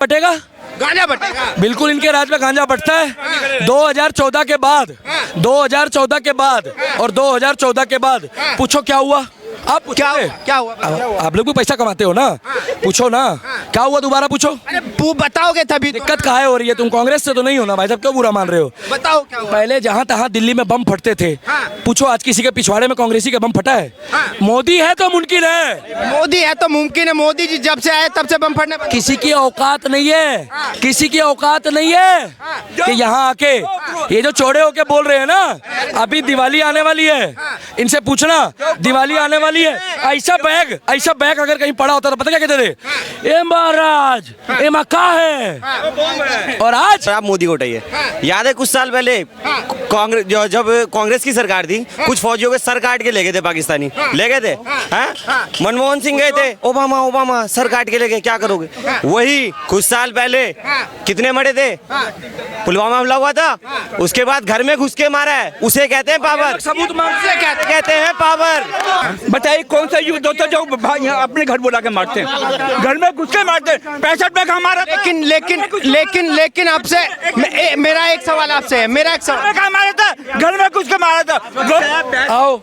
बटेगा, गांजा बटेगा। बिल्कुल इनके राज में गांजा बटता है। 2014 के बाद, 2014 के बाद और 2014 के बाद पूछो क्या हुआ। आप क्या हुआ? आप लोग भी पैसा कमाते हो ना, पूछो ना क्या हुआ, दोबारा पूछो। अरे बताओगे तभी तो। दिक्कत काहे हो रही है? तुम कांग्रेस से तो नहीं हो ना भाई साहब, क्यों बुरा मान रहे हो? बताओ क्या हुआ? पहले जहाँ तहाँ दिल्ली में बम फटते थे, पूछो आज किसी के पिछवाड़े में कांग्रेसी का बम फटा है? मोदी है तो मुमकिन है, मोदी है तो मुमकिन है। मोदी जी जब से आए तब से बम फटने पर। किसी की औकात नहीं है, किसी की औकात नहीं है कि यहाँ आके ये जो चौड़े होके बोल रहे हैं ना, अभी दिवाली आने वाली है, इनसे पूछना दिवाली आने वाली है, ऐसा बैग अगर कहीं पड़ा होता तो पता क्या कहते थे? ए महाराज, ए मक्का है। और आज आप मोदी को उठाइए। याद है कुछ साल पहले कांग्रेस जब कांग्रेस की सरकार थी, कुछ फौजियों के सर काट के ले गए थे पाकिस्तानी, ले गए थे। मनमोहन सिंह गए थे, ओबामा सर काट के ले गए, क्या करोगे? वही कुछ साल पहले कितने मरे थे? पुलवामा हमला हुआ था, उसके बाद घर में घुस के मारा है, उसे कहते हैं पावर। सबूत मांगते कहते हैं पावर। बताइए कौन सा युद्ध होता है जो भाई यहाँ अपने घर बुला के मारते हैं, घर में घुस के मारते हैं? 65 में हमारा लेकिन आपसे मेरा एक सवाल आपसे है, मेरा एक सवाल। मारा था, घर में घुस के मारा था। आओ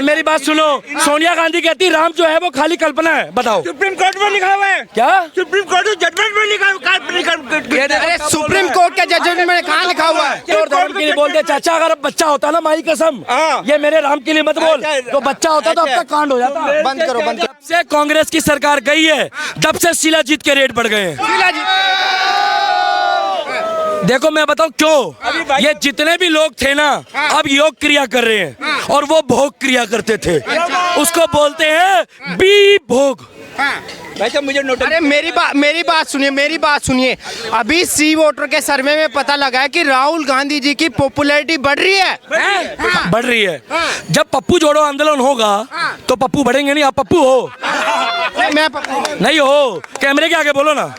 मेरी बात सुनो। सोनिया गांधी कहती राम जो है वो खाली कल्पना है, बताओ। सुप्रीम कोर्ट में लिखा हुआ है क्या? सुप्रीम कोर्ट जजमेंट में लिखा हुआ है। अरे सुप्रीम कोर्ट के जजमेंट में कहाँ लिखा हुआ है? और धर्म के लिए बोलते चाचा, अगर अब बच्चा होता ना, माई कसम, ये मेरे राम के लिए मत बोल, तो बच्चा होता तो अब तक कांड हो जाता। बंद करो। जब से कांग्रेस की सरकार गई है तब से शिलाजीत के रेट बढ़ गए हैं। देखो मैं बताऊं क्यों, ये जितने भी लोग थे ना, अब योग क्रिया कर रहे हैं, और वो भोग क्रिया करते थे, उसको बोलते हैं बी भोग। मुझे नोट। अरे मेरी बात सुनिए। अभी सी वोटर के सर्वे में पता लगा है कि राहुल गांधी जी की पॉपुलैरिटी बढ़ रही है। बढ़ रही है। जब पप्पू जोड़ो आंदोलन होगा तो पप्पू बढ़ेंगे नहीं। आप पप्पू हो? मैं नहीं हो, कैमरे के आगे बोलो ना।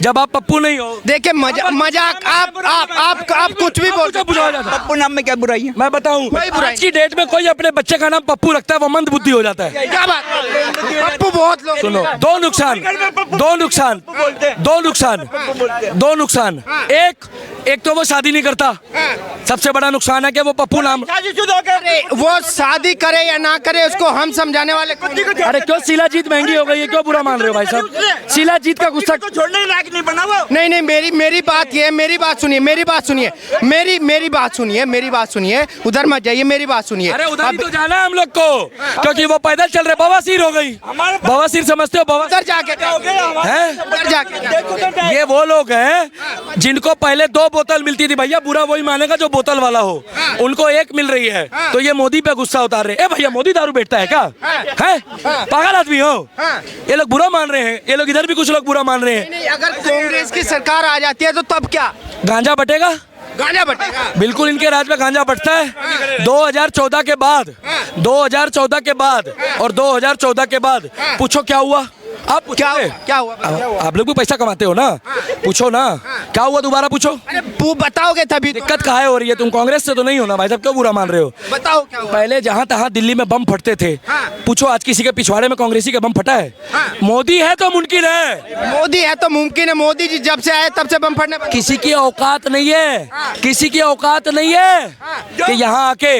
जब आप पप्पू नहीं हो, देखिए मजाक आप कुछ भी बोल। पप्पू नाम में क्या बुराई है? मैं बताऊं, आज की डेट में कोई अपने बच्चे का नाम पप्पू रखता है, वो मंद बुद्धि हो जाता है। क्या बात? पप्पू बहुत लोग। सुनो, दो नुकसान। एक तो वो शादी नहीं करता, सबसे बड़ा नुकसान है कि वो पप्पू नाम। वो शादी करे या ना करे उसको हम समझाने वाले। अरे क्यों शिलाजीत महंगी हो गई है, क्यों बुरा मान रहे हो भाई साहब? शिलाजीत का गुस्सा छोड़ने लायक नहीं बना वो। नहीं मेरी बात ये है, मेरी बात सुनिए, उधर मत जाइए, मेरी बात सुनिए। अरे उधर ही तो जाना है हम लोग को, क्योंकि वो पैदल चल रहे, बवासीर हो गई। बवासीर समझते हो? उधर जाके ये वो लोग हैं जिनको पहले 2 बोतल मिलती थी, भैया बुरा वही मानेगा जो बोतल वाला हो, उनको 1 मिल रही है, तो ये मोदी पे गुस्सा उतार रहे हैं। भैया मोदी दारू बेचता है क्या? है पागल आदमी हो? ये लोग बुरा मान रहे हैं, ये लोग इधर भी कुछ लोग बुरा मान रहे हैं। नहीं, अगर कांग्रेस की सरकार आ जाती है तो तब क्या? गांजा बटेगा, गांजा बटेगा। बिल्कुल इनके राज में गांजा बटता है। 2014 के बाद, 2014 के बाद और 2014 के बाद पूछो क्या हुआ। आप क्या हुआ? आप लोग भी पैसा कमाते हो ना, पूछो ना क्या हुआ, दोबारा पूछो। अरे बताओगे तभी तो। दिक्कत काहे हो रही है? तुम कांग्रेस से तो नहीं हो ना भाई साहब, क्यों बुरा मान रहे हो? बताओ क्या हुआ? पहले जहाँ तहाँ दिल्ली में बम फटते थे, पूछो आज किसी के पिछवाड़े में कांग्रेसी का बम फटा है? मोदी है तो मुमकिन है, मोदी है तो मुमकिन है। मोदी जी जब से आए तब से बम फटने पर। किसी की औकात नहीं है, किसी की औकात नहीं है कि यहाँ आके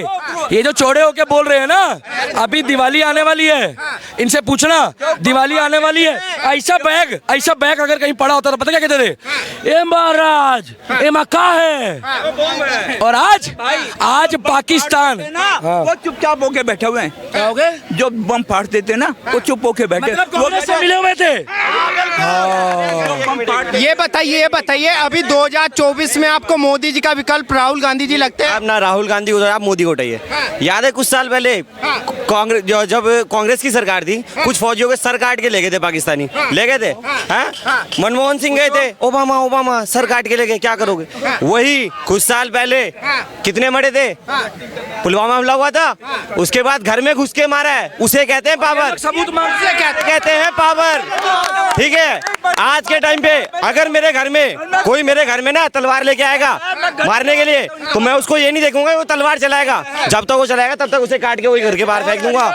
ये जो चौड़े होके बोल रहे हैं ना, अभी दिवाली आने वाली है, इनसे पूछना दिवाली आने वाली है, ऐसा बैग अगर कहीं पड़ा होता तो पता क्या कहते थे? ए महाराज, ए मक्का है। और आज पाकिस्तान वो चुपचाप होके बैठे हुए हैं। क्या हो गए? जो बम फाड़ते थे ना, वो चुप होके बैठे। मतलब कांग्रेस से मिले हुए थे। ये बताइए अभी 2024 में आपको मोदी जी का विकल्प राहुल गांधी जी लगते हैं? आप ना राहुल गांधी उधर, आप मोदी को उठाइए। याद है कुछ साल पहले कांग्रेस जब कांग्रेस की सरकार थी, कुछ फौजियों के सर काट के ले गए थे पाकिस्तानी, ले गए थे। मनमोहन सिंह गए थे, ओबामा सर काट के ले गए, क्या करोगे? वही कुछ साल पहले कितने मरे थे? पुलवामा हमला हुआ था, उसके बाद घर में घुस के मारा है, उसे कहते हैं पावर। सबूत मांगते कहते हैं पावर। ठीक है, आज के टाइम पे अगर मेरे घर में ना तलवार लेके आएगा मारने के लिए, तो मैं उसको ये नहीं देखूंगा वो तलवार चलाएगा। जब तक वो चलाएगा तब तक उसे काट के वही घर के बाहर फेंक दूंगा।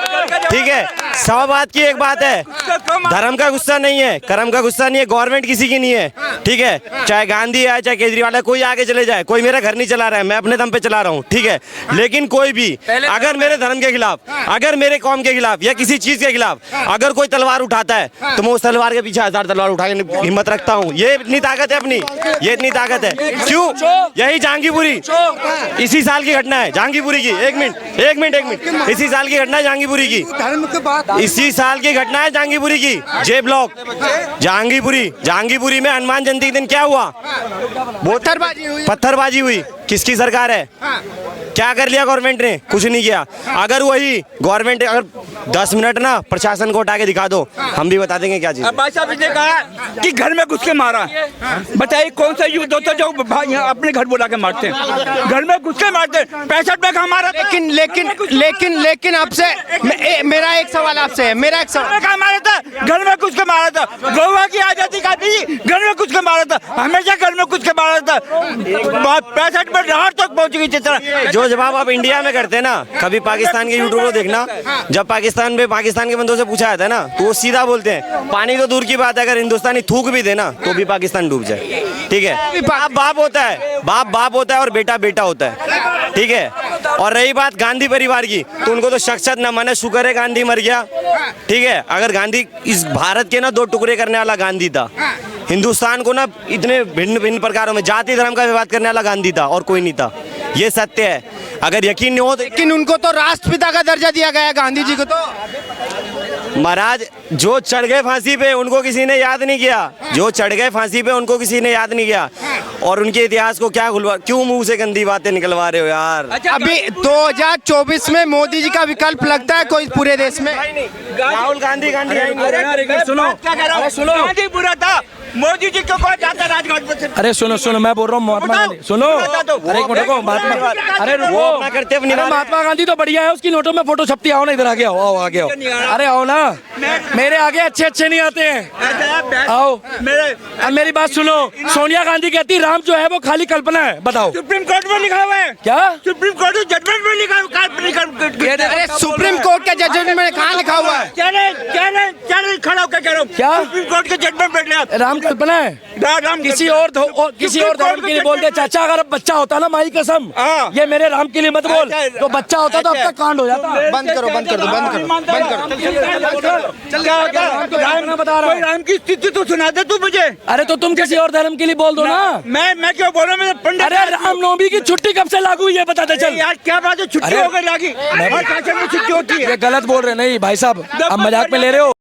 ठीक है, 100 बात की एक बात है, धर्म का गुस्सा नहीं है, कर्म का गुस्सा नहीं है, गवर्नमेंट किसी की नहीं है, ठीक है, चाहे गांधी है चाहे केजरीवाल है, कोई आगे चले जाए, कोई मेरा घर नहीं चला रहा है, मैं अपने दम पे चला रहा हूँ, ठीक है, लेकिन कोई भी अगर मेरे धर्म के खिलाफ, अगर मेरे कौम के खिलाफ या किसी चीज के खिलाफ अगर कोई तलवार उठाता है तो मैं उस तलवार के पीछे 1000 तलवार उठा के हिम्मत रखता हूँ। ये इतनी ताकत है अपनी, ये इतनी ताकत है। क्यों? यही जहांगीरपुरी इसी साल की घटना है, जहांगीरपुरी की, एक मिनट, इसी साल की घटना है जहांगीरपुरी की, इसी साल की घटना है जहांगीरपुरी की, जे ब्लॉक जहांगीरपुरी में हनुमान जयंती के दिन क्या हुआ? पत्थरबाजी हुई। किसकी सरकार है? क्या कर लिया गवर्नमेंट ने? कुछ नहीं किया। अगर वही गवर्नमेंट अगर 10 मिनट ना प्रशासन को उठा के दिखा दो, हम भी बता देंगे क्या चीज। भाई साहब ने कहा कि घर में घुस के मारा, बताइए कौन सा युद्ध होता है जो भाई अपने घर बुला के मारते हैं? घर में घुस के मारते हैं। 65 में मारा। लेकिन आपसे मेरा एक सवाल आपसे है, मेरा एक सवाल। कहाँ मारा था? घर में घुस के मारा था। गोवा की आजादी का भी घर में घुस के मारा था, हमेशा घर में घुस के मारा था। 65 में लाहौर तक पहुंच गई थी तरह। जो जवाब आप इंडिया में करते हैं ना, कभी पाकिस्तान के यूट्यूब को देखना, जब पाकिस्तान के बंदों से पूछा जाता है ना तो वो सीधा बोलते हैं पानी तो दूर की बात है, अगर हिंदुस्तानी थूक भी देना तो भी पाकिस्तान डूब जाए। ठीक है, बाप होता है, बाप होता है और बेटा बेटा होता है। ठीक है, और रही बात गांधी परिवार की, तो उनको तो शख्सियत नमन है, शुक्र है गांधी मर गया। ठीक है, अगर गांधी इस भारत के ना 2 टुकड़े करने वाला गांधी था, हिंदुस्तान को ना इतने भिन्न भिन्न प्रकारों में जाति धर्म का विवाद करने वाला गांधी था और कोई नहीं था। ये सत्य है। अगर यकीन नहीं हो तो, लेकिन उनको तो राष्ट्रपिता का दर्जा दिया गया है, गांधी जी को तो। महाराज जो चढ़ गए फांसी पे उनको किसी ने याद नहीं किया, जो चढ़ गए फांसी पे उनको किसी ने याद नहीं किया। और उनके इतिहास को क्या क्यों मुंह से गंदी बातें निकलवा रहे हो यार? अभी 2024 में मोदी जी का विकल्प लगता है कोई पूरे देश में? राहुल गांधी सुनो, गांधी बुरा था, मोदी जी को कौन जाता राजघाट पर? अरे सुनो, मैं बोल रहा हूँ महात्मा गांधी। सुनो, अरे एक मिनट रुको, महात्मा, अरे रुको, करते अपनी अरे महात्मा गांधी तो बढ़िया है, उसकी नोटों में फोटो छपती है। आओ ना इधर, आगे आओ, आगे आओ, अरे आओ ना, मेरे आगे अच्छे नहीं आते हैं, आओ। अब मेरी बात सुनो, सोनिया गांधी कहती राम जो है वो खाली कल्पना है। बताओ, सुप्रीम कोर्ट में लिखा हुआ है क्या? सुप्रीम कोर्ट जजमेंट में लिखा हुआ है। अरे सुप्रीम कोर्ट के जजमेंट में कहाँ लिखा हुआ है? क्या खड़ा होकर कह रहा हूँ, क्या? सुप्रीम कोर्ट के जजमेंट में लिखा है। राम कल्पना है? राम किसी और धर्म के लिए बोल दे। चाचा अगर अब बच्चा होता ना, माई कसम, हाँ। ये मेरे राम के लिए मत बोल, तो बच्चा होता तो अब तक कांड हो जाता। बंद करो। राम बता रहा हूँ, राम की स्थिति तो सुना दे तू मुझे। अरे तो तुम किसी और धर्म के लिए बोल दो ना। मैं क्यों बोल रहा हूँ? पंडित, अरे रामनवमी की छुट्टी कब से लागू हुई है बता दे चल। यार क्या बात है, छुट्टी अरे, हो गई लागी, हर शासन में छुट्टी होती है। ये गलत बोल रहे नहीं भाई साहब, अब मजाक में ले रहे हो।